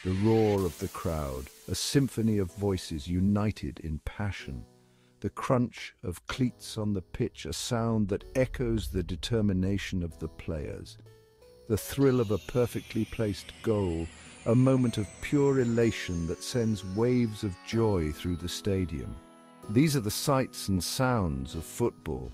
the roar of the crowd, a symphony of voices united in passion. The crunch of cleats on the pitch, a sound that echoes the determination of the players. The thrill of a perfectly placed goal, a moment of pure elation that sends waves of joy through the stadium. These are the sights and sounds of football,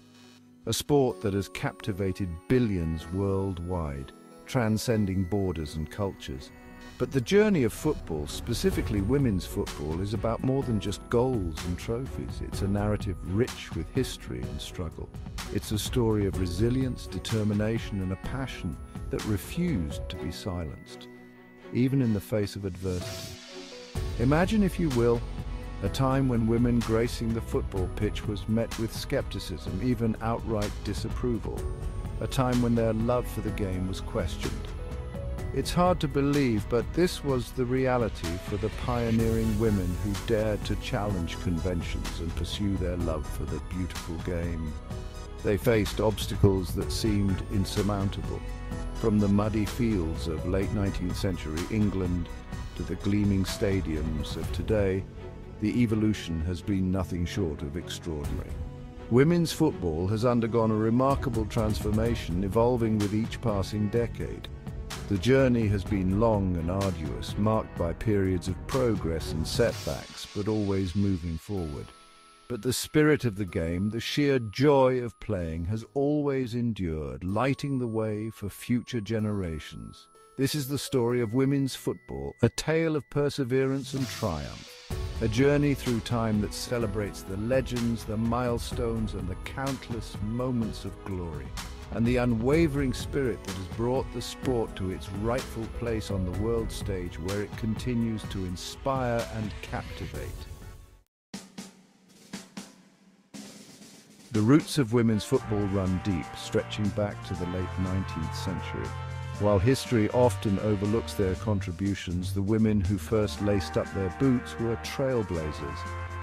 a sport that has captivated billions worldwide, transcending borders and cultures. But the journey of football, specifically women's football, is about more than just goals and trophies. It's a narrative rich with history and struggle. It's a story of resilience, determination, and a passion that refused to be silenced, even in the face of adversity. Imagine, if you will, a time when women gracing the football pitch was met with skepticism, even outright disapproval. A time when their love for the game was questioned. It's hard to believe, but this was the reality for the pioneering women who dared to challenge conventions and pursue their love for the beautiful game. They faced obstacles that seemed insurmountable, from the muddy fields of late 19th century England to the gleaming stadiums of today. The evolution has been nothing short of extraordinary. Women's football has undergone a remarkable transformation, evolving with each passing decade. The journey has been long and arduous, marked by periods of progress and setbacks, but always moving forward. But the spirit of the game, the sheer joy of playing, has always endured, lighting the way for future generations. This is the story of women's football, a tale of perseverance and triumph. A journey through time that celebrates the legends, the milestones, and the countless moments of glory, and the unwavering spirit that has brought the sport to its rightful place on the world stage, where it continues to inspire and captivate. The roots of women's football run deep, stretching back to the late 19th century. While history often overlooks their contributions, the women who first laced up their boots were trailblazers,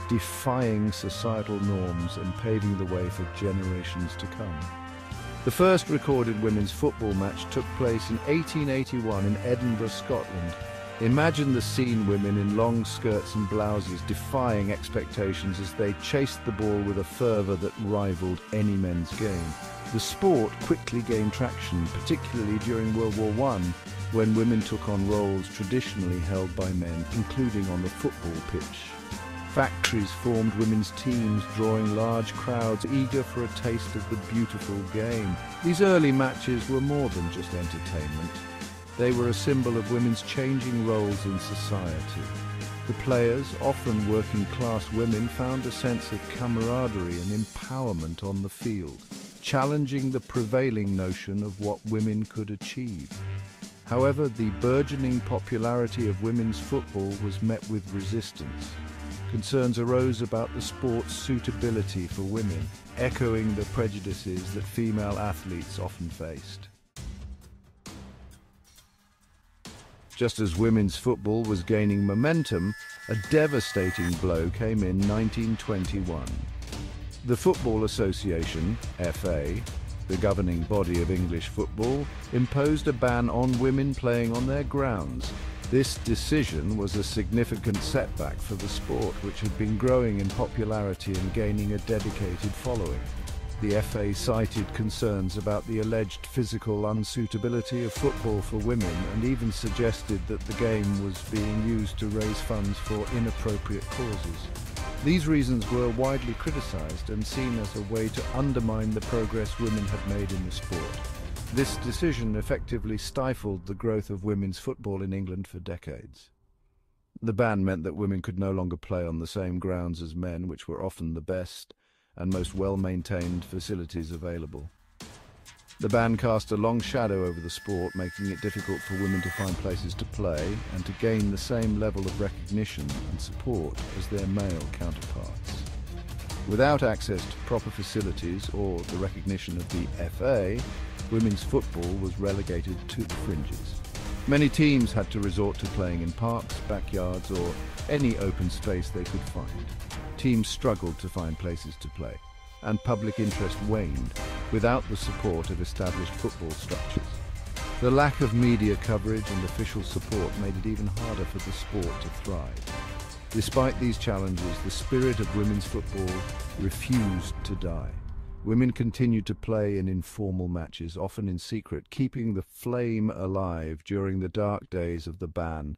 defying societal norms and paving the way for generations to come. The first recorded women's football match took place in 1881 in Edinburgh, Scotland. Imagine the scene: women in long skirts and blouses defying expectations as they chased the ball with a fervour that rivaled any men's game. The sport quickly gained traction, particularly during World War I, when women took on roles traditionally held by men, including on the football pitch. Factories formed women's teams, drawing large crowds eager for a taste of the beautiful game. These early matches were more than just entertainment. They were a symbol of women's changing roles in society. The players, often working-class women, found a sense of camaraderie and empowerment on the field, challenging the prevailing notion of what women could achieve. However, the burgeoning popularity of women's football was met with resistance. Concerns arose about the sport's suitability for women, echoing the prejudices that female athletes often faced. Just as women's football was gaining momentum, a devastating blow came in 1921. The Football Association, FA, the governing body of English football, imposed a ban on women playing on their grounds. This decision was a significant setback for the sport, which had been growing in popularity and gaining a dedicated following. The FA cited concerns about the alleged physical unsuitability of football for women, and even suggested that the game was being used to raise funds for inappropriate causes. These reasons were widely criticised and seen as a way to undermine the progress women had made in the sport. This decision effectively stifled the growth of women's football in England for decades. The ban meant that women could no longer play on the same grounds as men, which were often the best and most well-maintained facilities available. The ban cast a long shadow over the sport, making it difficult for women to find places to play and to gain the same level of recognition and support as their male counterparts. Without access to proper facilities or the recognition of the FA, women's football was relegated to the fringes. Many teams had to resort to playing in parks, backyards, or any open space they could find. Teams struggled to find places to play, and public interest waned without the support of established football structures. The lack of media coverage and official support made it even harder for the sport to thrive. Despite these challenges, the spirit of women's football refused to die. Women continued to play in informal matches, often in secret, keeping the flame alive during the dark days of the ban.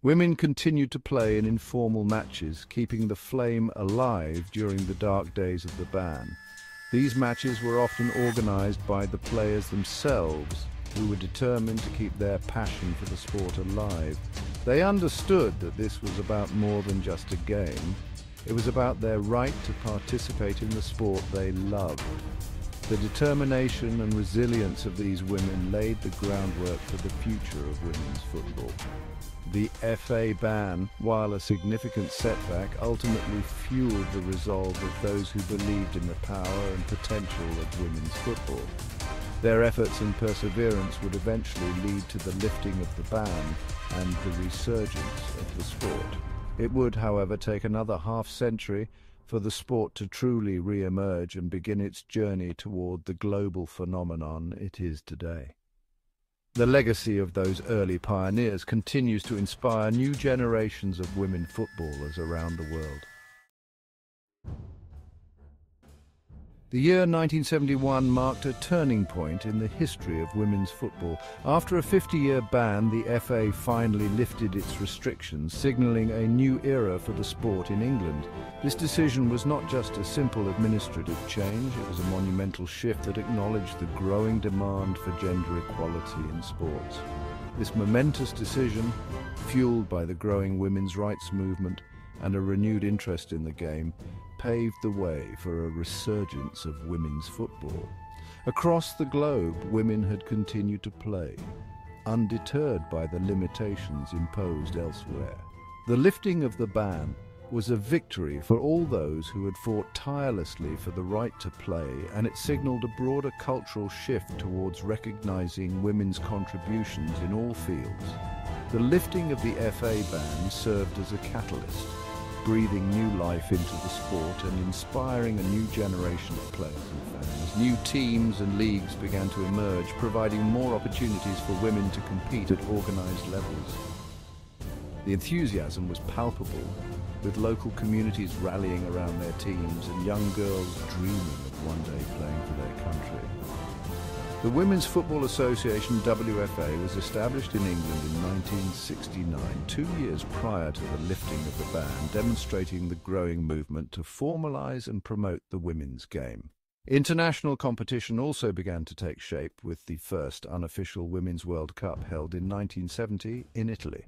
Women continued to play in informal matches, keeping the flame alive during the dark days of the ban. These matches were often organized by the players themselves, who were determined to keep their passion for the sport alive. They understood that this was about more than just a game. It was about their right to participate in the sport they loved. The determination and resilience of these women laid the groundwork for the future of women's football. The FA ban, while a significant setback, ultimately fueled the resolve of those who believed in the power and potential of women's football. Their efforts and perseverance would eventually lead to the lifting of the ban and the resurgence of the sport. It would, however, take another half-century for the sport to truly re-emerge and begin its journey toward the global phenomenon it is today. The legacy of those early pioneers continues to inspire new generations of women footballers around the world. The year 1971 marked a turning point in the history of women's football. After a 50-year ban, the FA finally lifted its restrictions, signalling a new era for the sport in England. This decision was not just a simple administrative change, it was a monumental shift that acknowledged the growing demand for gender equality in sports. This momentous decision, fueled by the growing women's rights movement and a renewed interest in the game, paved the way for a resurgence of women's football. Across the globe, women had continued to play, undeterred by the limitations imposed elsewhere. The lifting of the ban was a victory for all those who had fought tirelessly for the right to play, and it signaled a broader cultural shift towards recognizing women's contributions in all fields. The lifting of the FA ban served as a catalyst, breathing new life into the sport and inspiring a new generation of players and fans. New teams and leagues began to emerge, providing more opportunities for women to compete at organized levels. The enthusiasm was palpable, with local communities rallying around their teams and young girls dreaming of one day playing for their country. The Women's Football Association WFA was established in England in 1969, 2 years prior to the lifting of the ban, demonstrating the growing movement to formalise and promote the women's game. International competition also began to take shape, with the first unofficial Women's World Cup held in 1970 in Italy.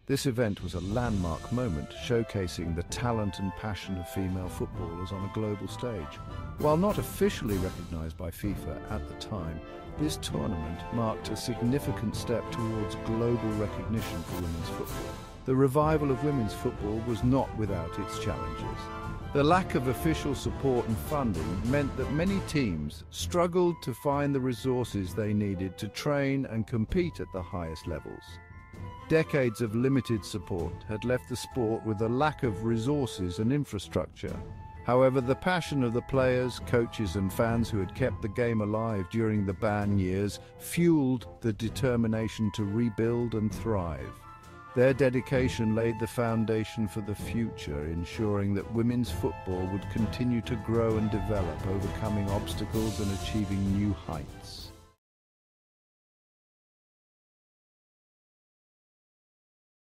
This event was a landmark moment, showcasing the talent and passion of female footballers on a global stage. While not officially recognised by FIFA at the time, this tournament marked a significant step towards global recognition for women's football. The revival of women's football was not without its challenges. The lack of official support and funding meant that many teams struggled to find the resources they needed to train and compete at the highest levels. Decades of limited support had left the sport with a lack of resources and infrastructure. However, the passion of the players, coaches and fans who had kept the game alive during the ban years fueled the determination to rebuild and thrive. Their dedication laid the foundation for the future, ensuring that women's football would continue to grow and develop, overcoming obstacles and achieving new heights.